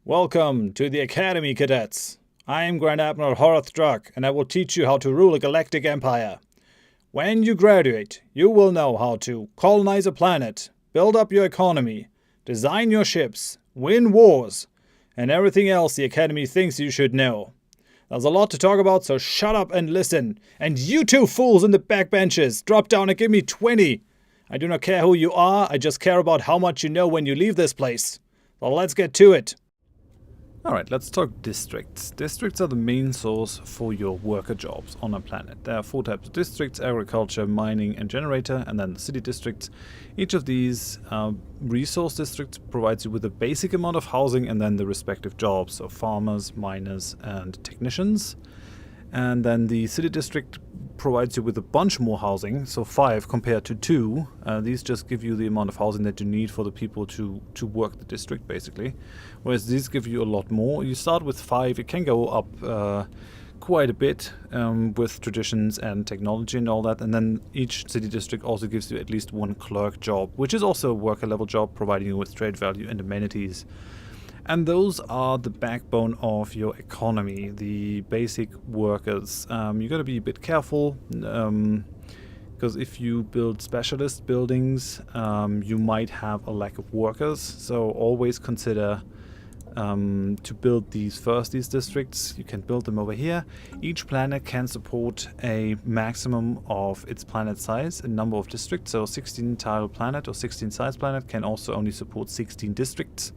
Welcome to the Academy, cadets. I am Grand Admiral Horath Drak, and I will teach you how to rule a galactic empire. When you graduate, you will know how to colonize a planet, build up your economy, design your ships, win wars, and everything else the Academy thinks you should know. There's a lot to talk about, so shut up and listen. And you two fools in the backbenches, drop down and give me 20. I do not care who you are, I just care about how much you know when you leave this place. So let's get to it. Alright, let's talk districts. Districts are the main source for your worker jobs on a planet. There are 4 types of districts: agriculture, mining and generator, and then the city districts. Each of these resource districts provides you with a basic amount of housing and then the respective jobs, so farmers, miners and technicians. And then the city district provides you with a bunch more housing, so 5 compared to 2. These just give you the amount of housing that you need for the people to work the district, basically. Whereas these give you a lot more. You start with 5, it can go up quite a bit with traditions and technology and all that. And then each city district also gives you at least 1 clerk job, which is also a worker level job, providing you with trade value and amenities. And those are the backbone of your economy, the basic workers. You got to be a bit careful, because if you build specialist buildings, you might have a lack of workers. So always consider to build these districts. You can build them over here. Each planet can support a maximum of its planet size, a number of districts. So 16 tile planet or 16 size planet can also only support 16 districts.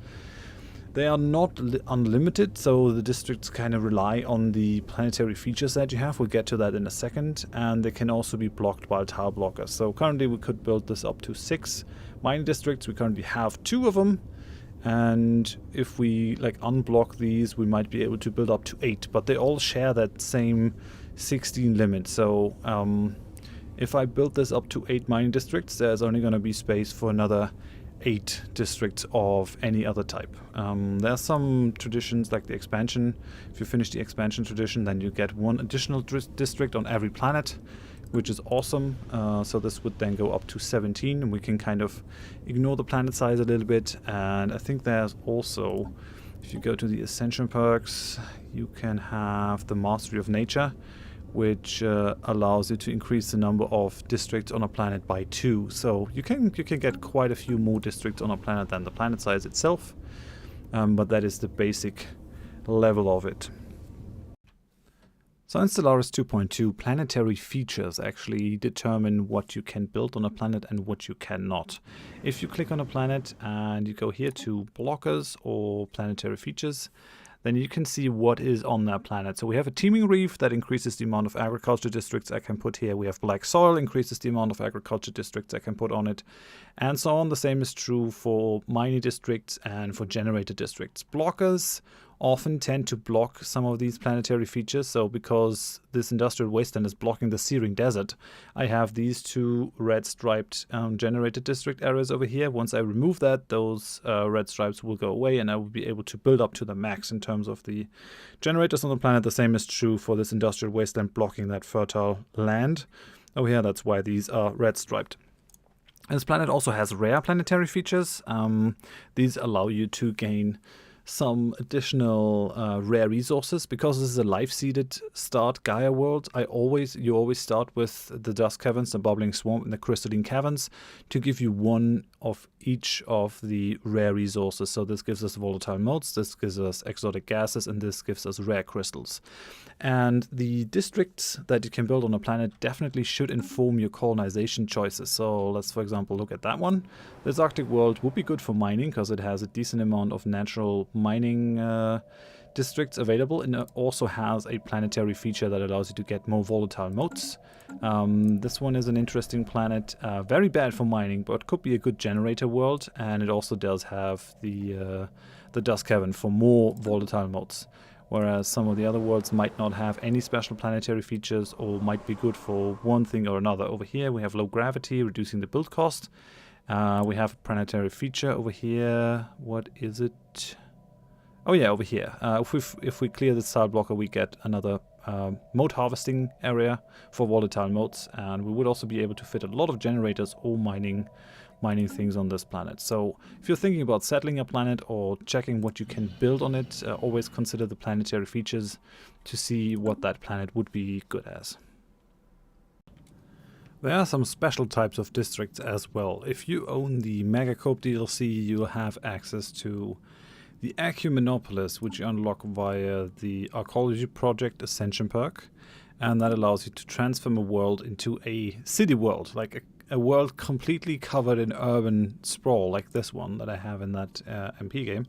They are not unlimited, so the districts kind of rely on the planetary features that you have. We'll get to that in a second. And they can also be blocked by tile blockers. So currently we could build this up to 6 mining districts. We currently have 2 of them. And if we unblock these, we might be able to build up to 8. But they all share that same 16 limit. So if I build this up to 8 mining districts, there's only going to be space for another 8 districts of any other type. There are some traditions like the expansion. If you finish the expansion tradition, then you get 1 additional district on every planet, which is awesome. So this would then go up to 17, and we can kind of ignore the planet size a little bit. And I think there's also, if you go to the ascension perks, you can have the mastery of nature, which allows you to increase the number of districts on a planet by 2. So you can get quite a few more districts on a planet than the planet size itself, but that is the basic level of it. So in Stellaris 2.2, planetary features actually determine what you can build on a planet and what you cannot. If you click on a planet and you go here to blockers or planetary features, then you can see what is on that planet. So we have a teeming reef that increases the amount of agriculture districts I can put here. We have black soil, increases the amount of agriculture districts I can put on it, and so on. The same is true for mining districts and for generator districts. Blockers often tend to block some of these planetary features. So because this industrial wasteland is blocking the searing desert, I have these 2 red striped generator district areas over here. Once I remove that, those red stripes will go away, and I will be able to build up to the max in terms of the generators on the planet. The same is true for this industrial wasteland blocking that fertile land. Oh yeah, that's why these are red striped. This planet also has rare planetary features. These allow you to gain some additional rare resources. Because this is a life-seeded start Gaia world, you always start with the dust caverns, the bubbling swamp, and the crystalline caverns to give you 1 of each of the rare resources. So this gives us volatile motes, this gives us exotic gases, and this gives us rare crystals. And the districts that you can build on a planet definitely should inform your colonization choices. So let's, for example, look at that one. This Arctic world would be good for mining because it has a decent amount of natural mining districts available, and it also has a planetary feature that allows you to get more volatile motes. This one is an interesting planet, very bad for mining, but could be a good generator world, and it also does have the dust cavern for more volatile motes. Whereas some of the other worlds might not have any special planetary features or might be good for one thing or another. Over here we have low gravity, reducing the build cost. We have a planetary feature over here. What is it? Oh yeah, over here. If we clear the tile blocker, we get another mote harvesting area for volatile motes, and we would also be able to fit a lot of generators or mining mining things on this planet. So if you're thinking about settling a planet or checking what you can build on it, always consider the planetary features to see what that planet would be good as. There are some special types of districts as well. If you own the Megacorp DLC, you have access to the Ecumenopolis, which you unlock via the Archaeology Project Ascension perk, and that allows you to transform a world into a city world, like a world completely covered in urban sprawl, like this one that I have in that MP game.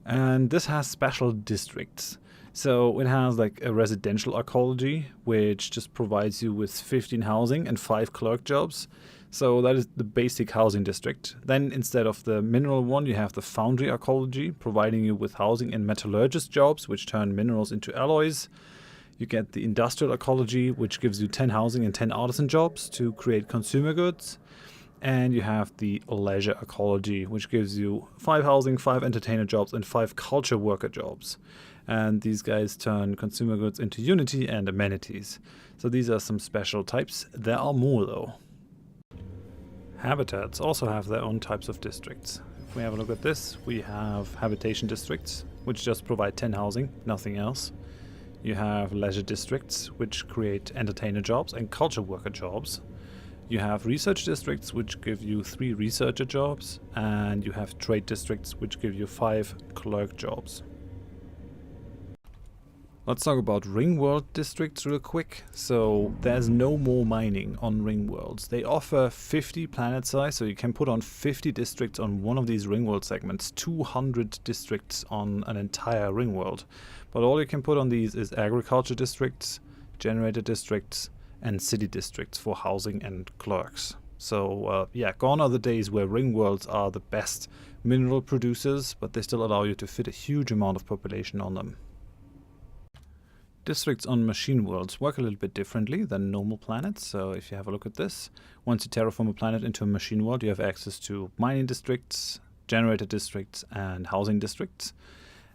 And this has special districts. So it has like a residential archaeology, which just provides you with 15 housing and 5 clerk jobs. So that is the basic housing district. Then instead of the mineral one, you have the foundry archaeology, providing you with housing and metallurgist jobs, which turn minerals into alloys. You get the industrial archaeology, which gives you 10 housing and 10 artisan jobs to create consumer goods. And you have the leisure archaeology, which gives you 5 housing, 5 entertainer jobs, and 5 culture worker jobs. And these guys turn consumer goods into unity and amenities. So these are some special types. There are more though. Habitats also have their own types of districts. If we have a look at this, we have habitation districts, which just provide 10 housing, nothing else. You have leisure districts, which create entertainer jobs and culture worker jobs. You have research districts, which give you 3 researcher jobs, and you have trade districts, which give you 5 clerk jobs. Let's talk about Ringworld districts real quick. So there's no more mining on Ringworlds. They offer 50 planet size, so you can put on 50 districts on one of these Ringworld segments, 200 districts on an entire Ringworld. But all you can put on these is agriculture districts, generator districts, and city districts for housing and clerks. So yeah, gone are the days where Ringworlds are the best mineral producers, but they still allow you to fit a huge amount of population on them. Districts on machine worlds work a little bit differently than normal planets. So if you have a look at this, once you terraform a planet into a machine world, you have access to mining districts, generator districts, and housing districts.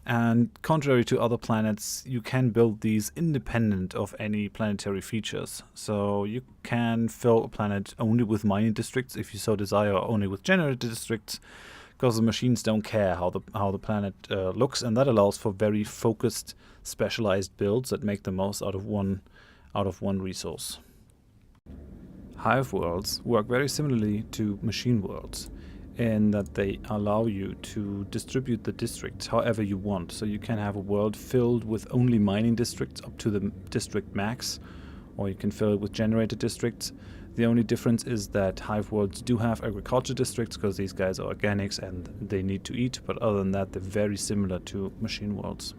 And contrary to other planets, you can build these independent of any planetary features. So you can fill a planet only with mining districts if you so desire, or only with generator districts, because the machines don't care how the planet looks, and that allows for very focused, specialized builds that make the most out of one resource. Hive worlds work very similarly to machine worlds, in that they allow you to distribute the districts however you want. So you can have a world filled with only mining districts up to the district max, or you can fill it with generator districts. The only difference is that hive worlds do have agriculture districts, because these guys are organics and they need to eat, but other than that, they're very similar to machine worlds.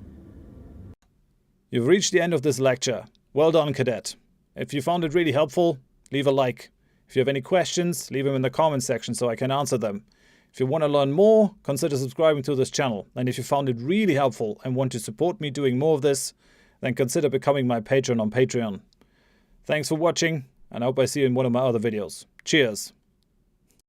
You've reached the end of this lecture. Well done, Cadet. If you found it really helpful, leave a like. If you have any questions, leave them in the comments section so I can answer them. If you want to learn more, consider subscribing to this channel. And if you found it really helpful and want to support me doing more of this, then consider becoming my patron on Patreon. Thanks for watching, and I hope I see you in one of my other videos. Cheers!